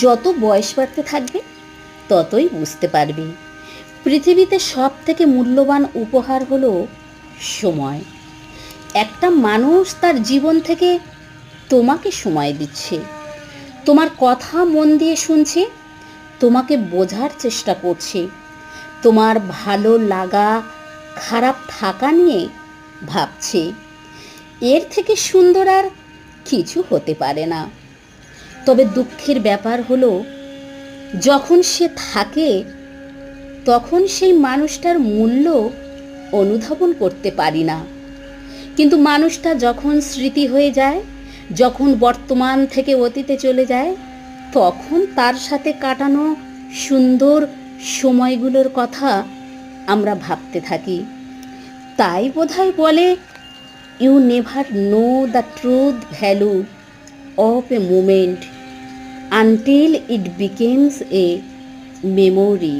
যত বয়স বাড়তে থাকবে ততই বুঝতে পারবে পৃথিবীতে সব থেকে মূল্যবান উপহার হলো সময়। একটা মানুষ তার জীবন থেকে তোমাকে সময় দিচ্ছে, তোমার কথা মন দিয়ে শুনছে, তোমাকে বোঝার চেষ্টা করছে, তোমার ভালো লাগা খারাপ থাকা নিয়ে ভাবছে। এর থেকে সুন্দর আর কিছু হতে পারে না। তবে দুঃখের ব্যাপার হলো, যখন সে থাকে তখন সেই মানুষটার মূল্য অনুধাবন করতে পারি না, কিন্তু মানুষটা যখন স্মৃতি হয়ে যায়, যখন বর্তমান থেকে অতীতে চলে যায়, তখন তার সাথে কাটানো সুন্দর সময়গুলোর কথা আমরা ভাবতে থাকি। তাই বোধহয় বলে, you never know the truth value of a moment until it becomes a memory.